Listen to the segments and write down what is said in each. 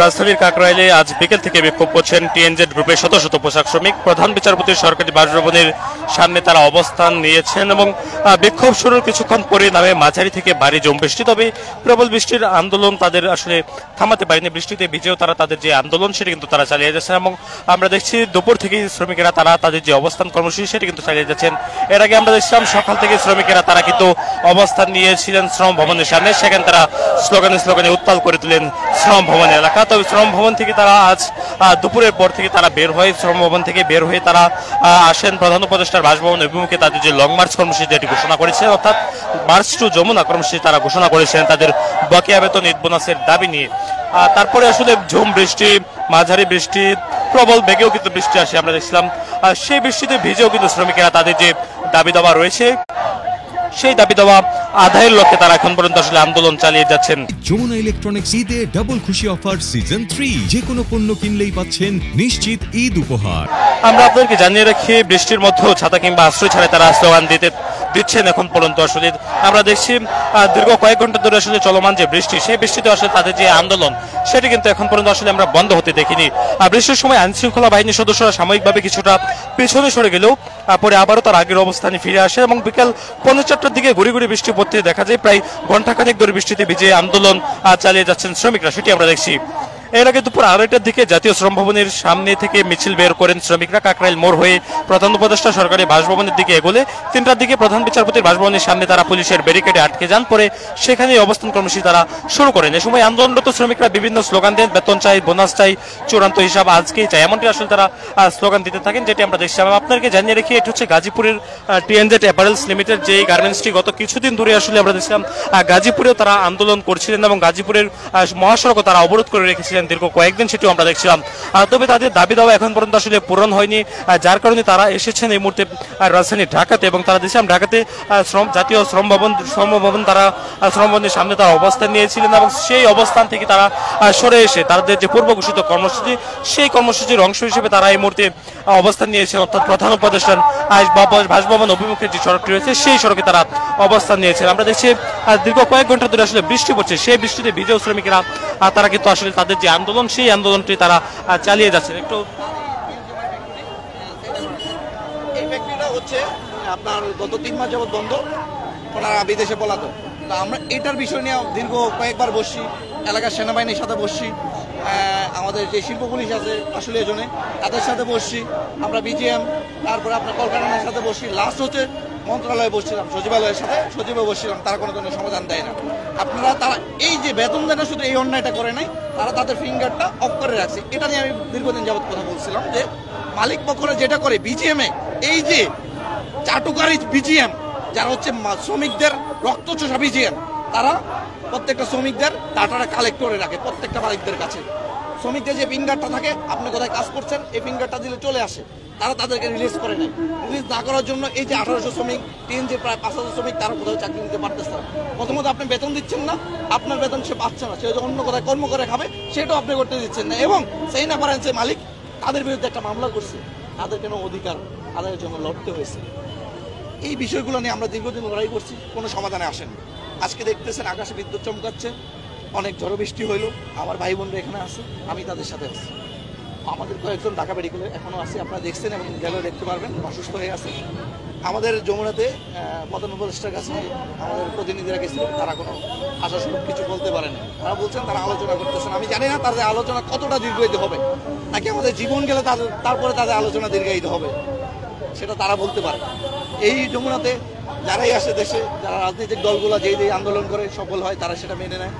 রাজধানীর কাকরাইলে আজ বিকেল থেকে বিক্ষোভ করছেন টিএনজেড গ্রুপের শত শত পোশাক শ্রমিক। প্রধান বিচারপতির সরকারি বাসভবনের সামনে তারা অবস্থান নিয়েছেন এবং বিক্ষোভ শুরুর কিছুক্ষণ পরে নামে মাঝারি থেকে ভারী জম বৃষ্টি। তবে প্রবল বৃষ্টির আন্দোলন তাদের আসলে থামাতে পারেনি। বৃষ্টিতে ভিজেও তারা তাদের যে আন্দোলন সেটা কিন্তু তারা চালিয়ে যাচ্ছেন এবং আমরা দেখছি দুপুর থেকে শ্রমিকেরা তারা তাদের যে অবস্থান কর্মসূচি সেটা কিন্তু চালিয়ে যাচ্ছেন। এর আগে আমরা দেখছিলাম সকাল থেকে শ্রমিকেরা তারা কিন্তু অবস্থান নিয়েছিলেন শ্রম ভবনের সামনে, সেখানে তারা স্লোগানে উত্তাল করে তুলেন শ্রম ভবনের এলাকা। তবে শ্রম ভবন থেকে তারা আজ দুপুরের পর থেকে তারা বের হয়, শ্রম ভবন থেকে বের হয়ে তারা আসেন প্রধান উপদেষ্টার বাসভবন অভিমুখে। তাদের যে লং মার্চ কর্মসূচি যেটি ঘোষণা করেছে, অর্থাৎ মার্চ টু যমুনা কর্মসূচি তারা ঘোষণা করেছেন তাদের বকেয়া বেতন ঈদ বোনাসের দাবি নিয়ে। তারপরে আসলে ঝুম বৃষ্টি, মাঝারি বৃষ্টি, প্রবল বেগেও কিন্তু বৃষ্টি আসে আমরা দেখছিলাম। সেই বৃষ্টিতে ভিজেও কিন্তু শ্রমিকেরা তাদের যে দাবি দাবা রয়েছে সেই দাবি দাবা আদায়ের লক্ষ্যে তারা এখন পর্যন্ত আসলে আন্দোলন চালিয়ে যাচ্ছেন। যমুনা ইলেকট্রনিক্স ঈদে ডাবল খুশি অফার সিজন 3, যে কোনো পণ্য কিনলেই পাচ্ছেন নিশ্চিত ঈদ উপহার। আমরা আপনাদেরকে জানিয়ে রাখি, বৃষ্টির মধ্যেও ছাতা কিংবা আশ্রয় ছাড়াই তারা স্লোগান দিচ্ছেন এখন পর্যন্ত। আসলে আমরা দেখছি দীর্ঘ কয়েক ঘন্টা ধরে আসলে চলমান যে বৃষ্টি, সেই বৃষ্টিতে আসলে তাদের যে আন্দোলন সেটি কিন্তু এখন পর্যন্ত আসলে আমরা বন্ধ হতে দেখিনি। বৃষ্টির সময় আইন শৃঙ্খলা বাহিনীর সদস্যরা সাময়িকভাবে কিছুটা পেছনে সরে গেলেও পরে আবারও তার আগের অবস্থানে ফিরে আসে এবং বিকেল 4:45টার দিকে ঘুরে ঘুরে বৃষ্টি পড়তে দেখা যায়। প্রায় ঘন্টাখানেক ধরে বৃষ্টিতে ভিজে আন্দোলন চালিয়ে যাচ্ছেন শ্রমিকরা, সেটি আমরা দেখছি। এর আগে দুপুর 2:30টার দিকে জাতীয় শ্রম ভবনের সামনে থেকে মিছিল বের করেন শ্রমিকরা। কাকরাইল মোড় হয়ে প্রধান উপদেষ্টা সরকারি বাসভবনের দিকে এগোলে 3টার দিকে প্রধান বিচারপতির বাসভবনের সামনে তারা পুলিশের ব্যারিকেডে আটকে যান। পরে সেখানে অবস্থান কর্মসূচি তারা শুরু করেন। এ সময় আন্দোলনরত শ্রমিকরা বিভিন্ন স্লোগান দেন, বেতন চাই, বোনাস চাই, চূড়ান্ত হিসাব আজকেই চাই, এমনটি আসলে তারা স্লোগান দিতে থাকেন, যেটি আমরা দেখছি। আপনাদেরকে জানিয়ে রেখে এটি হচ্ছে গাজীপুরের টিএনজেড অ্যাপারেলস লিমিটেড, যে গার্মেন্টসটি গত কিছুদিন ধরে আসলে আমরা দেখছিলাম গাজীপুরেও তারা আন্দোলন করছিলেন এবং গাজীপুরের মহাসড়কও তারা অবরোধ করে রেখেছিলেন দীর্ঘ কয়েকদিন, সেটিও আমরা দেখছিলাম। তবে তাদের দাবি দাওয়া এখন পর্যন্ত আসলে পূরণ হয়নি, যার কারণে তারা এসেছেন এই মুহূর্তে রাজধানী ঢাকাতে এবং তারা দেখছিলাম ঢাকাতে জাতীয় শ্রম ভবন তারা শ্রম ভবনের সামনে তারা অবস্থান নিয়েছিলেন এবং সেই অবস্থান থেকে তারা সরে এসে তাদের যে পূর্ব ঘোষিত কর্মসূচি সেই কর্মসূচির অংশ হিসেবে তারা এই মুহূর্তে অবস্থান নিয়েছেন, অর্থাৎ প্রধান উপদেষ্টার বাসভবন অভিমুখে যে সড়কটি রয়েছে সেই সড়কে তারা অবস্থান নিয়েছেন। আমরা দেখছি দীর্ঘ কয়েক ঘন্টা ধরে আসলে বৃষ্টি পড়ছে, সেই বৃষ্টিতে ভিজেও শ্রমিকেরা তারা কিন্তু আসলে তাদের যে আন্দোলন সেই আন্দোলনটি তারা চালিয়ে যাচ্ছেন। একটু এই ফ্যাক্টরিটা হচ্ছে আপনার গত 3 মাস যাবত বন্ধ, ওনারা বিদেশে পলাতক। তা আমরা এটার বিষয় নিয়ে দীর্ঘ কয়েকবার বসছি, এলাকার সেনাবাহিনীর সাথে বসছি, আমাদের যে শিল্প পুলিশ আছে আসলে জনে তাদের সাথে বসছি, আমরা বিজিএম, তারপরে আপনার কলকারখানার সাথে বসছি, লাস্ট হচ্ছে মন্ত্রণালয়ে বসছিলাম, সচিবালয়ের সাথে সচিবে বসছিলাম, তারা কোনো সমাধান দেয় না। তারা এই যে বেতন দেয় না, শুধু এই অন্যায়টা করে নাই, তারা তাদের ফিঙ্গারটা অফ করে রাখছে। এটা নিয়ে আমি দীর্ঘদিন যাবত কথা বলছিলাম যে মালিক পক্ষরা যেটা করে বিজিএমে, এই যে চাটুকারি বিজিএম যারা হচ্ছে শ্রমিকদের রক্তচোষা বিজিএম, তারা প্রত্যেকটা শ্রমিকদের ডাটাটা কালেক্ট করে রাখে প্রত্যেকটা মালিকদের কাছে। শ্রমিকদের যে ফিঙ্গারটা থাকে, আপনি কোথায় কাজ করছেন এই ফিঙ্গারটা দিলে চলে আসে, তারা তাদেরকে রিলিজ করে নেয়। রিলিজ না করার জন্য এই যে 1800 শ্রমিক, টিএনজির প্রায় 5000 শ্রমিক, তারা কোথাও চাকরি নিতে পারতেছে না। প্রথমত আপনি বেতন দিচ্ছেন না, আপনার বেতন সে পাচ্ছে না, সে অন্য কোথায় কর্ম করে খাবে সেটাও আপনি করতে দিচ্ছেন না, এবং সেই না পারেন সে মালিক তাদের বিরুদ্ধে একটা মামলা করছে, তাদের কেন অধিকার আদায়ের জন্য লড়তে হয়েছে। এই বিষয়গুলো নিয়ে আমরা দীর্ঘদিন লড়াই করছি, কোনো সমাধানে আসেনি। আজকে দেখতেছেন আকাশে বিদ্যুৎ চমকাচ্ছে, অনেক ঝড় বৃষ্টি হইলো, আমার ভাই বোনরা এখানে আছে, আমি তাদের সাথে আছি। আমাদের কয়েকজন ঢাকা মেডিকেলে এখনও আছে, আপনারা দেখছেন এবং গেলেও দেখতে পারবেন, অসুস্থ হয়ে আছে। আমাদের যমুনাতে প্রধান উপদেষ্টার কাছে আমাদের প্রতিনিধিরা গেছিল, তারা কোনো আশাস্বরূপ কিছু বলতে পারেনি। তারা বলছেন তারা আলোচনা করতেছেন। আমি জানি না তাদের আলোচনা কতটা দীর্ঘায়িত হবে, নাকি আমাদের জীবন গেলে তারপরে তাদের আলোচনা দীর্ঘায়িত হবে, সেটা তারা বলতে পারে। এই যমুনাতে যারাই আসে দেশে, যারা রাজনৈতিক দলগুলো যেই আন্দোলন করে সফল হয়, তারা সেটা মেনে নেয়।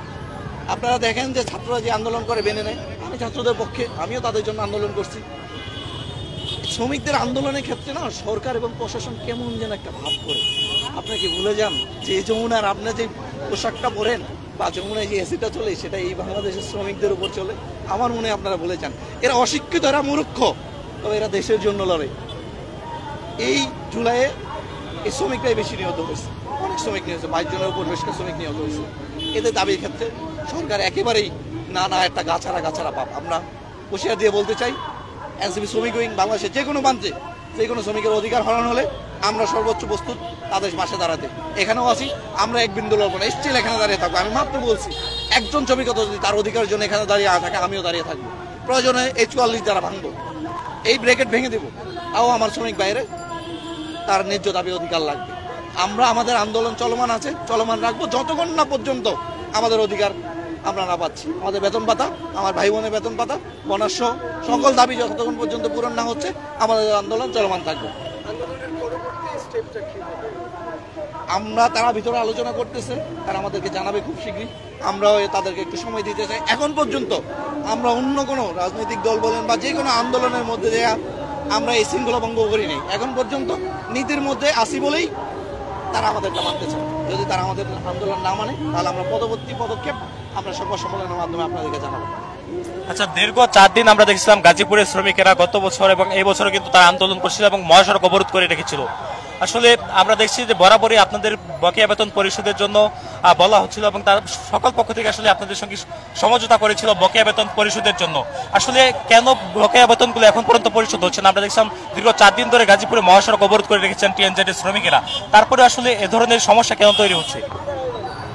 আপনারা দেখেন যে ছাত্ররা যে আন্দোলন করে মেনে নেয়, আমি ছাত্রদের পক্ষে, আমিও তাদের জন্য আন্দোলন করছি। শ্রমিকদের আন্দোলনের ক্ষেত্রে না সরকার এবং প্রশাসন কেমন যেন একটা ভাব করে। আপনি কি ভুলে যান যে যমুনার আপনার যে পোশাকটা পরেন বা যমুনায় যে এসিটা চলে সেটা এই বাংলাদেশের শ্রমিকদের উপর চলে? আমার মনে হয় আপনারা ভুলে যান। এরা অশিক্ষিত, এরা মূর্খ, তবে এরা দেশের জন্য লড়ে। এই জুলাইয়ে এই শ্রমিকরাই বেশি নিহত হয়েছে, অনেক শ্রমিক নিহত হয়েছে, 22 জনের উপর বেশ শ্রমিক নিহত হয়েছে। এদের দাবির ক্ষেত্রে সরকার একেবারেই না একটা গাছারা পাপ। আমরা হুঁশিয়ার দিয়ে বলতে চাই, এনসিপি শ্রমিক উইং বাংলাদেশের যে কোনো প্রান্তে যে কোনো শ্রমিকের অধিকার হরণ হলে আমরা সর্বোচ্চ প্রস্তুত তাদের পাশে দাঁড়াতে। এখানেও আছি, আমরা এক বিন্দু লড়বো না, স্টিল এখানে দাঁড়িয়ে থাকবো। আমি মাত্র বলছি, একজন শ্রমিক যদি তার অধিকারের জন্য এখানে দাঁড়িয়ে থাকে, আমিও দাঁড়িয়ে থাকবো। প্রয়োজনে এই 44 দ্বারা ভাঙবো, এই ব্রেকেট ভেঙে দেবো, তাও আমার শ্রমিক বাইরে তার ন্যায্য দাবি অধিকার লাগবে। আমরা আমাদের আন্দোলন চলমান আছে, চলমান রাখবো যতক্ষণ না পর্যন্ত আমাদের অধিকার আমরা না পাচ্ছি। আমাদের বেতন পাতা, আমার ভাই বোনের বেতন পাতা, বনাস সকল দাবি যতক্ষণ পর্যন্ত পূরণ না হচ্ছে আমাদের আন্দোলন চলমান থাকবে। আমরা তারা ভিতরে আলোচনা করতেছে, তারা আমাদেরকে জানাবে খুব শীঘ্রই। আমরাও তাদেরকে একটু সময় দিতে চাই। এখন পর্যন্ত আমরা অন্য কোনো রাজনৈতিক দল বলেন বা যে কোনো আন্দোলনের মধ্যে দেয়া আমরা এই শৃঙ্খলা ভঙ্গ করি নাই। এখন পর্যন্ত নীতির মধ্যে আসি বলেই তারা আমাদেরটা মানতে চায়। যদি তারা আমাদের আন্দোলন না মানে, তাহলে আমরা পরবর্তী পদক্ষেপ আমরা সংবাদ সম্মেলনের মাধ্যমে আপনাদেরকে জানাবো। আচ্ছা, দীর্ঘ 4 দিন আমরা দেখছিলাম গাজীপুরের শ্রমিকেরা গত বছর এবং এই বছরও কিন্তু তারা আন্দোলন করছিল এবং মহাসড়ক অবরোধ করে রেখেছিল। আসলে আমরা দেখছি যে বরাবরই আপনাদের বকেয়া বেতন পরিশোধের জন্য বলা হচ্ছিল এবং তার সকল পক্ষ থেকে আসলে আপনাদের সঙ্গে সমঝোতা করেছিল বকেয়া বেতন পরিশোধের জন্য। আসলে কেন বকেয়া বেতনগুলো এখন পর্যন্ত পরিশোধ হচ্ছে না? আমরা দেখছিলাম দীর্ঘ 4 দিন ধরে গাজীপুরে মহাসড়ক অবরোধ করে রেখেছেন টিএনজেড এর শ্রমিকেরা, তারপরে আসলে এ ধরনের সমস্যা কেন তৈরি হচ্ছে?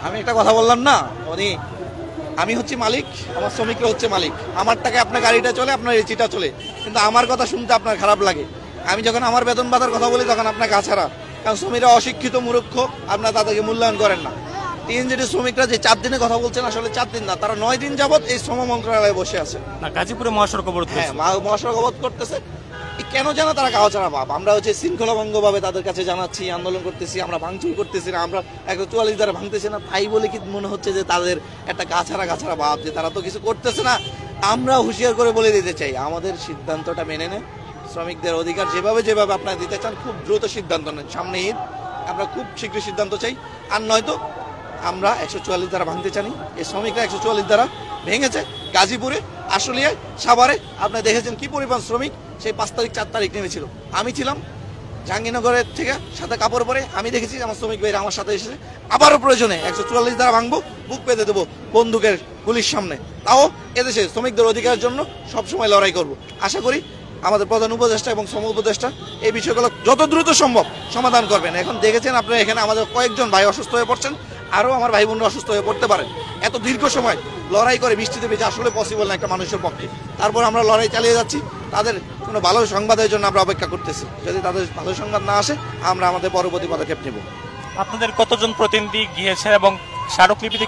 আমি একটা কথা বললাম না, আমি হচ্ছে মালিক, আমার শ্রমিকরা হচ্ছে মালিক। আমার টাকা আপনার গাড়িটা চলে, আপনার এসিটা চলে, কিন্তু আমার কথা শুনতে আপনার খারাপ লাগে। আমি যখন আমার বেতন ভাতার কথা বলি তখন আপনার কাছাড়া, কারণ শ্রমিকরা অশিক্ষিত মূর্খ, আপনারা তাদেরকে মূল্যায়ন করেন না। টিএনজেডি শ্রমিকরা যে 4 দিনের কথা বলছেন, আসলে 4 দিন না, তারা 9 দিন যাবত এই শ্রম মন্ত্রণালয়ে বসে আছে। না, গাজীপুরে মহাসড়ক অবরোধ, হ্যাঁ, মহাসড়ক অবরোধ করতেছে। কেন জানা তারা কাছাড়া ভাব? আমরা হচ্ছে শৃঙ্খলাভঙ্গ ভাবে তাদের কাছে জানাচ্ছি, আন্দোলন করতেছি, আমরা ভাঙচুর করতেছি না, আমরা 144 দ্বারা ভাঙতেছি না, তাই বলে কি মনে হচ্ছে যে তাদের একটা গাছাড়া ভাব, যে তারা তো কিছু করতেছে না? আমরা হুঁশিয়ার করে বলে দিতে চাই, আমাদের সিদ্ধান্তটা মেনে নেন। শ্রমিকদের অধিকার যেভাবে আপনারা দিতে চান, খুব দ্রুত সিদ্ধান্ত নেন। সামনে ঈদ, আমরা খুব শীঘ্রই সিদ্ধান্ত চাই। আর নয়তো আমরা 144 দ্বারা ভাঙতে চাই। এই শ্রমিকরা 144 দ্বারা ভেঙেছে গাজীপুরে, আশুলিয়ায়, সাভারে। আপনারা দেখেছেন কি পরিমাণ শ্রমিক সেই 5 তারিখ 4 তারিখ নেমেছিল। আমি ছিলাম জাহাঙ্গীরনগরের থেকে সাথে কাপড় পরে, আমি দেখেছি আমার শ্রমিক ভাইরা আমার সাথে এসেছে। আবারও প্রয়োজনে 144 দ্বারা ভাঙবো, বুক পেতে দেবো বন্দুকের গুলির সামনে। তাও এদেশে শ্রমিকদের অধিকারের জন্য সবসময় লড়াই করব। আশা করি আমাদের প্রধান উপদেষ্টা এবং শ্রম উপদেষ্টা এই বিষয়গুলো যত দ্রুত সম্ভব সমাধান করবেন। এখন দেখেছেন আপনারা এখানে আমাদের কয়েকজন ভাই অসুস্থ হয়ে পড়ছেন, আরও আমার ভাই বোনরা অসুস্থ হয়ে পড়তে পারেন। এত দীর্ঘ সময় লড়াই করে বৃষ্টিতে ভেজে আসলে পসিবল না একটা মানুষের পক্ষে। তারপর আমরা লড়াই চালিয়ে যাচ্ছি, তাদের কোনো ভালো সংবাদের জন্য আমরা অপেক্ষা করতেছি। যদি তাদের ভালো সংবাদ না আসে, আমরা আমাদের পরবর্তী পদক্ষেপ নেব। আপনাদের কতজন প্রতিনিধি গিয়েছে এবং স্মারকলিপিতে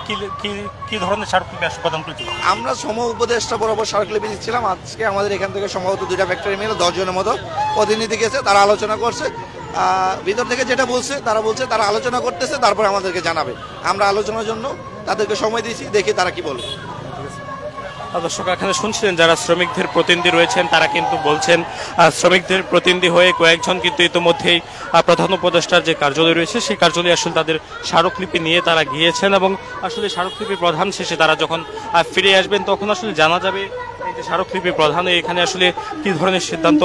কি ধরনের স্মারকলিপি প্রদান করেছিল? আমরা শ্রম উপদেষ্টা বরাবর স্মারকলিপি দিচ্ছিলাম। আজকে আমাদের এখান থেকে সম্ভবত 2টা ফ্যাক্টরি মিলে 10 জনের মতো প্রতিনিধি গেছে, তারা আলোচনা করছে। ভিতর থেকে যেটা বলছে, তারা বলছে তারা আলোচনা করতেছে, তারপরে আমাদেরকে জানাবে। আমরা আলোচনার জন্য তাদেরকে সময় দিয়েছি, দেখি তারা কি বলে। দর্শক, এখানে শুনছিলেন যারা শ্রমিকদের প্রতিনিধি রয়েছেন, তারা কিন্তু বলছেন শ্রমিকদের প্রতিনিধি হয়ে কয়েকজন কিন্তু ইতিমধ্যেই প্রধান উপদেষ্টার যে কার্যালয় রয়েছে সেই কার্যালয়ে আসলে তাদের স্মারকলিপি নিয়ে তারা গিয়েছেন এবং আসলে স্মারকলিপি প্রধান শেষে তারা যখন ফিরে আসবেন তখন আসলে জানা যাবে এই যে স্মারকলিপি প্রধান এখানে আসলে কি ধরনের সিদ্ধান্ত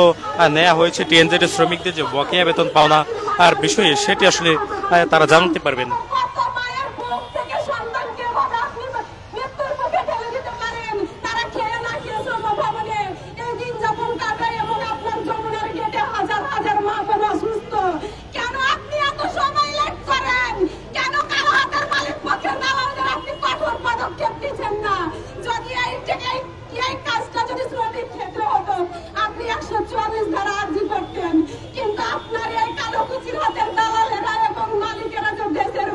নেওয়া হয়েছে টিএনজেড এর শ্রমিকদের যে বকেয়া বেতন পাওনা আর বিষয়ে, সেটি আসলে তারা জানতে পারবেন। কিন্তু আপনার এই কালো কুচির হাতের দালালেরা এবং মালিকেরা যে দেশের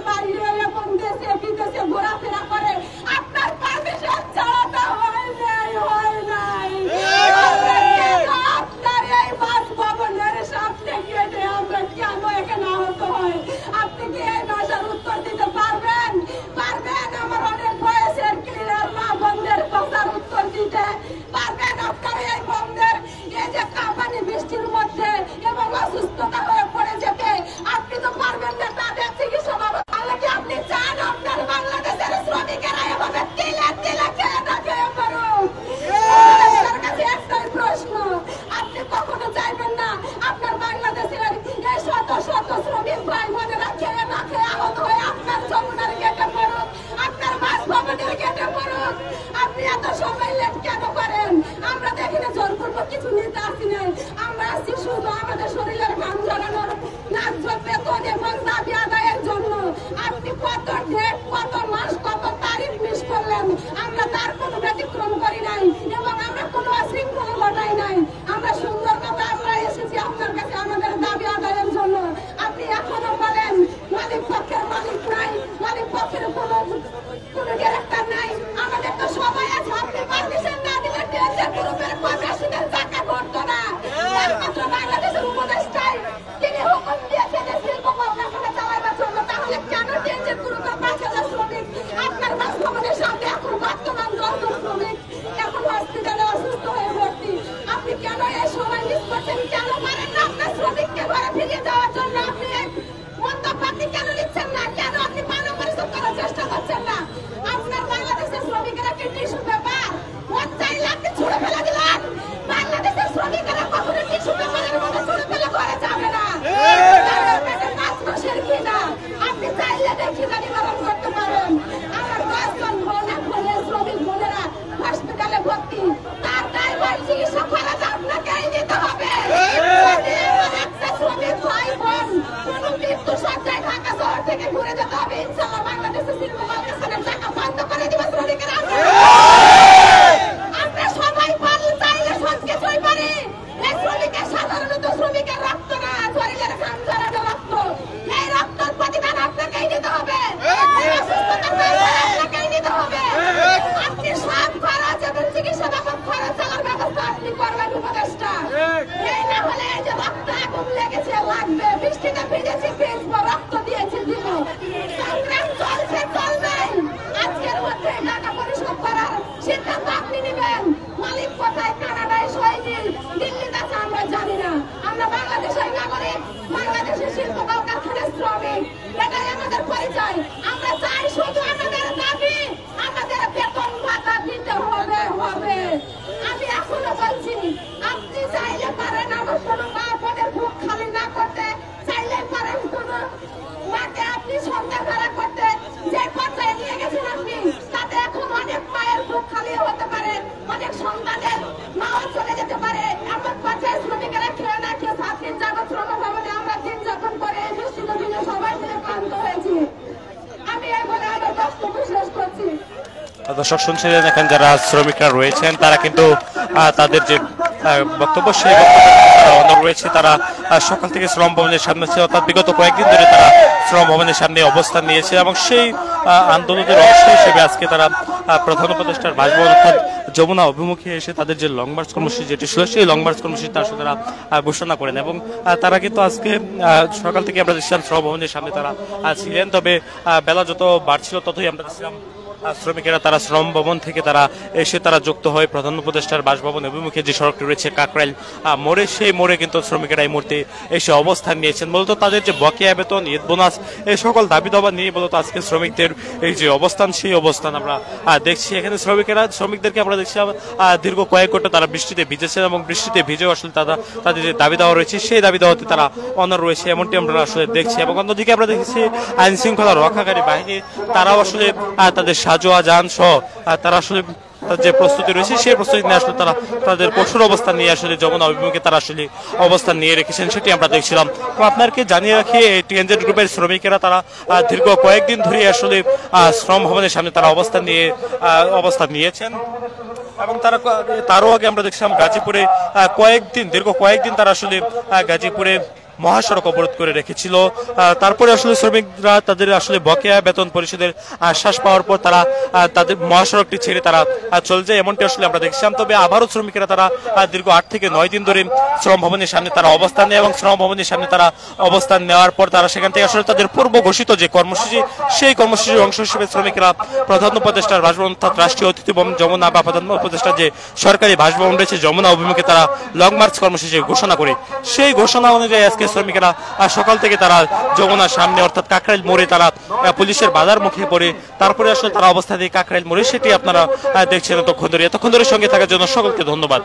অনেক সন্তানের মাও চলে যেতে পারে, এমন পর্যায়ে শ্রমিকেরা খেয়ে না খেয়ে ছাত্রীর জাগত শ্রম ভবনে আমরা দিন যাপন করে এই বৃষ্টির দিনে সবাই মিলে ক্লান্ত হয়েছি। আমি এই বলে আমার বক্তব্য শেষ করছি। দর্শক শুনছিলেন এখানে যারা শ্রমিকরা রয়েছেন তারা কিন্তু তাদের যে বক্তব্য সেই বক্তব্য রয়েছে, তারা সকাল থেকে শ্রম ভবনের সামনে ছিল, অর্থাৎ বিগত কয়েকদিন ধরে তারা শ্রম ভবনের সামনে অবস্থান নিয়েছে এবং সেই আন্দোলনের অংশ হিসেবে আজকে তারা প্রধান উপদেষ্টার বাসভবন অর্থাৎ যমুনা অভিমুখে এসে তাদের যে লং মার্চ কর্মসূচি যেটি ছিল সেই লং মার্চ কর্মসূচি তার সাথে তারা ঘোষণা করেন এবং তারা কিন্তু আজকে সকাল থেকে আমরা দেখছিলাম শ্রম ভবনের সামনে তারা ছিলেন। তবে বেলা যত বাড়ছিল ততই আমরা দেখছিলাম শ্রমিকেরা তারা শ্রম ভবন থেকে তারা এসে তারা যুক্ত হয় প্রধান উপদেষ্টার বাসভবন অভিমুখে যে সড়কটি রয়েছে কাকরাইল মোড়ে, সেই মোড়ে কিন্তু শ্রমিকেরা এই মুহূর্তে এসে অবস্থান নিয়েছেন। মূলত তাদের যে বকেয়া বেতন, ঈদ বোনাস, এই সকল দাবি দাবা নিয়ে মূলত আজকে শ্রমিকদের এই যে অবস্থান সেই অবস্থান আমরা দেখছি। এখানে শ্রমিকদেরকে আমরা দেখছিলাম দীর্ঘ কয়েক ঘন্টা তারা বৃষ্টিতে ভিজেছেন এবং বৃষ্টিতে ভিজেও আসলে তাদের যে দাবি দেওয়া রয়েছে সেই দাবি দেওয়াতে তারা অনড় রয়েছে, এমনটি আমরা আসলে দেখছি। এবং অন্যদিকে আমরা দেখেছি আইন শৃঙ্খলা রক্ষাকারী বাহিনী তারাও আসলে তাদের সাজোয়া যান সহ তারা আসলে যে প্রস্তুতি রয়েছে সেই প্রস্তুতি নিয়ে আসলে তারা তাদের কঠোর অবস্থান নিয়ে আসলে যমুনা অভিমুখে তারা আসলে অবস্থান নিয়ে রেখেছেন, সেটি আমরা দেখছিলাম। তো আপনাকে জানিয়ে রাখি TNZ গ্রুপের শ্রমিকেরা তারা দীর্ঘ কয়েকদিন ধরে আসলে শ্রম ভবনের সামনে তারা অবস্থান নিয়েছেন এবং তারও আগে আমরা দেখছিলাম গাজীপুরে দীর্ঘ কয়েকদিন তারা আসলে গাজীপুরে মহাসড়ক অবরোধ করে রেখেছিল। তারপরে আসলে শ্রমিকরা তাদের আসলে বকেয়া বেতন পরিশোধের আশ্বাস পাওয়ার পর তারা তাদের মহাসড়কটি ছেড়ে তারা চলে যায়, এমনটি আসলে আমরা দেখছিলাম। তবে আবারও শ্রমিকেরা তারা দীর্ঘ 8 থেকে 9 দিন ধরে শ্রম ভবনের সামনে তারা অবস্থান নেয় এবং শ্রম ভবনের সামনে তারা অবস্থান নেওয়ার পর তারা সেখান থেকে আসলে তাদের পূর্ব ঘোষিত যে কর্মসূচি সেই কর্মসূচির অংশ হিসেবে শ্রমিকেরা প্রধান উপদেষ্টার বাসভবন অর্থাৎ রাষ্ট্রীয় অতিথি ভবন যমুনা বা প্রধান উপদেষ্টার যে সরকারি বাসভবন রয়েছে যমুনা অভিমুখে তারা লং মার্চ কর্মসূচি ঘোষণা করে সেই ঘোষণা অনুযায়ী আজকে শ্রমিকেরা সকাল থেকে তারা যমুনার সামনে অর্থাৎ কাকরাইল মোড়ে তারা পুলিশের বাধার মুখে পড়ে তারপরে আসলে তারা অবস্থা দিয়ে কাকরাইল মোড়ে, সেটি আপনারা দেখছেন এতক্ষণ ধরে। সঙ্গে থাকার জন্য সকলকে ধন্যবাদ।